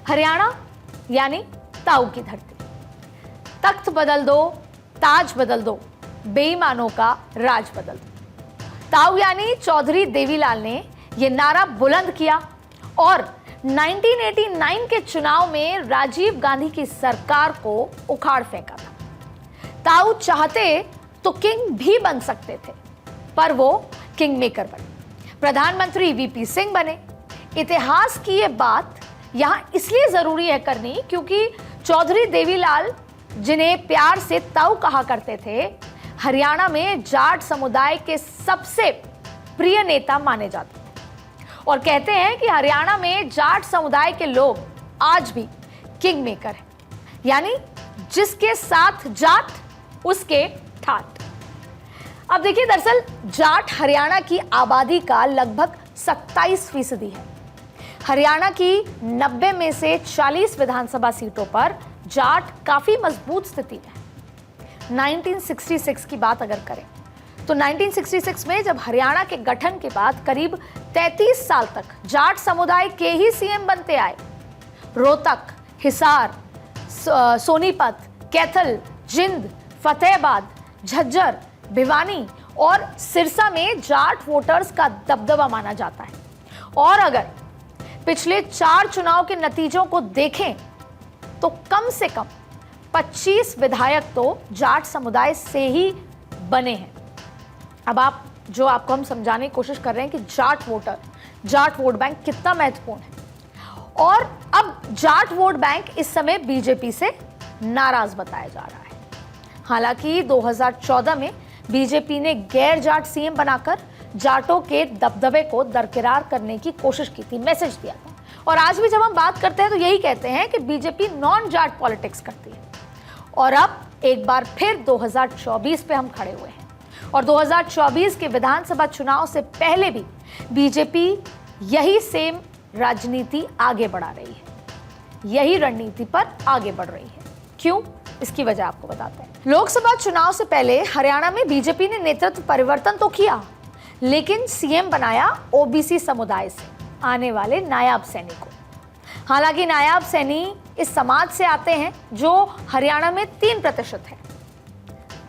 हरियाणा यानी ताऊ की धरती। तख्त बदल दो, ताज बदल दो, बेईमानों का राज बदल दो। ताऊ यानी चौधरी देवीलाल ने यह नारा बुलंद किया और 1989 के चुनाव में राजीव गांधी की सरकार को उखाड़ फेंका था। ताऊ चाहते तो किंग भी बन सकते थे, पर वो किंग मेकर बने। प्रधानमंत्री वीपी सिंह बने। इतिहास की ये बात यहां इसलिए जरूरी है करनी क्योंकि चौधरी देवीलाल, जिन्हें प्यार से ताऊ कहा करते थे, हरियाणा में जाट समुदाय के सबसे प्रिय नेता माने जाते थे और कहते हैं कि हरियाणा में जाट समुदाय के लोग आज भी किंग मेकर हैं, यानी जिसके साथ जाट उसके ठाट। अब देखिए, दरअसल जाट हरियाणा की आबादी का लगभग 27% है। हरियाणा की 90 में से 40 विधानसभा सीटों पर जाट काफी मजबूत स्थिति में है। 1966 की बात अगर करें तो 1966 में जब हरियाणा के गठन के बाद करीब 33 साल तक जाट समुदाय के ही सीएम बनते आए। रोहतक, हिसार, सोनीपत, कैथल, जिंद, फतेहाबाद, झज्जर, भिवानी और सिरसा में जाट वोटर्स का दबदबा माना जाता है। और अगर पिछले 4 चुनाव के नतीजों को देखें तो कम से कम 25 विधायक तो जाट समुदाय से ही बने हैं। अब आपको हम समझाने की कोशिश कर रहे हैं कि जाट वोट बैंक कितना महत्वपूर्ण है। और अब जाट वोट बैंक इस समय बीजेपी से नाराज बताया जा रहा है। हालांकि 2014 में बीजेपी ने गैर जाट सीएम बनाकर जाटों के दबदबे को दरकिरार करने की कोशिश की थी, मैसेज दिया था। और आज भी जब हम बात करते हैं तो यही कहते हैं कि बीजेपी नॉन जाट पॉलिटिक्स करती है। और अब एक बार फिर 2024 पे हम खड़े हुए हैं और 2024 के विधानसभा चुनाव से पहले भी बीजेपी यही सेम राजनीति आगे बढ़ा रही है, यही रणनीति पर आगे बढ़ रही है। क्यों? इसकी वजह आपको बताते हैं। लोकसभा चुनाव से पहले हरियाणा में बीजेपी ने नेतृत्व परिवर्तन तो किया, लेकिन सीएम बनाया ओबीसी समुदाय से आने वाले नायाब सैनी को। हालांकि नायाब सैनी इस समाज से आते हैं जो हरियाणा में 3% है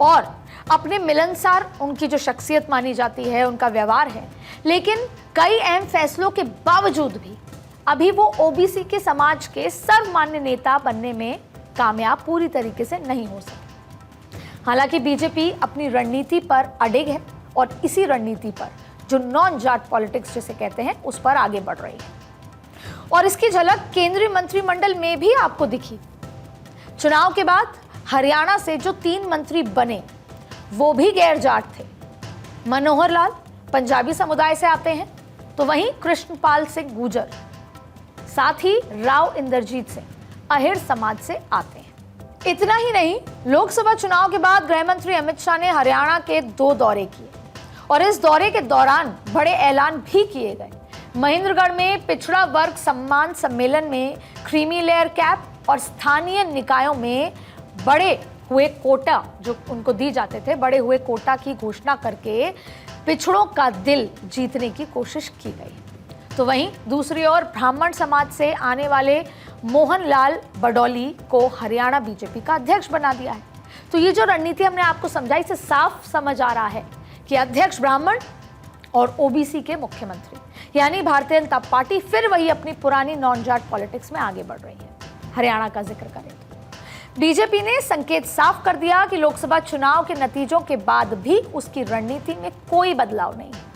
और अपने मिलनसार उनकी जो शख्सियत मानी जाती है, उनका व्यवहार है, लेकिन कई अहम फैसलों के बावजूद भी अभी वो ओबीसी के समाज के सर्वमान्य नेता बनने में कामयाब पूरी तरीके से नहीं हो सके। हालांकि बीजेपी अपनी रणनीति पर अडिग है और इसी रणनीति पर, जो नॉन जाट पॉलिटिक्स जिसे कहते हैं, उस पर आगे बढ़ रही है। और इसकी झलक केंद्रीय मंत्रिमंडल में भी आपको दिखी। चुनाव के बाद हरियाणा से जो 3 मंत्री बने वो भी गैर जाट थे। मनोहर लाल पंजाबी समुदाय से आते हैं, तो वहीं कृष्णपाल सिंह गुर्जर, साथ ही राव इंद्रजीत सिंह अहिर समाज से आते हैं। इतना ही नहीं, लोकसभा चुनाव के बाद गृह मंत्री अमित शाह ने हरियाणा के 2 दौरे किए और इस दौरे के दौरान बड़े ऐलान भी किए गए। महेंद्रगढ़ में पिछड़ा वर्ग सम्मान सम्मेलन में क्रीमी लेयर कैप और स्थानीय निकायों में बड़े हुए कोटा जो उनको दी जाते थे, बड़े हुए कोटा की घोषणा करके पिछड़ों का दिल जीतने की कोशिश की गई। तो वहीं दूसरी ओर ब्राह्मण समाज से आने वाले मोहन लाल बडौली को हरियाणा बीजेपी का अध्यक्ष बना दिया है। तो ये जो रणनीति हमने आपको समझाई, से साफ समझ आ रहा है कि अध्यक्ष ब्राह्मण और ओबीसी के मुख्यमंत्री, यानी भारतीय जनता पार्टी फिर वही अपनी पुरानी नॉन जाट पॉलिटिक्स में आगे बढ़ रही है। हरियाणा का जिक्र करें तो बीजेपी ने संकेत साफ कर दिया कि लोकसभा चुनाव के नतीजों के बाद भी उसकी रणनीति में कोई बदलाव नहीं है।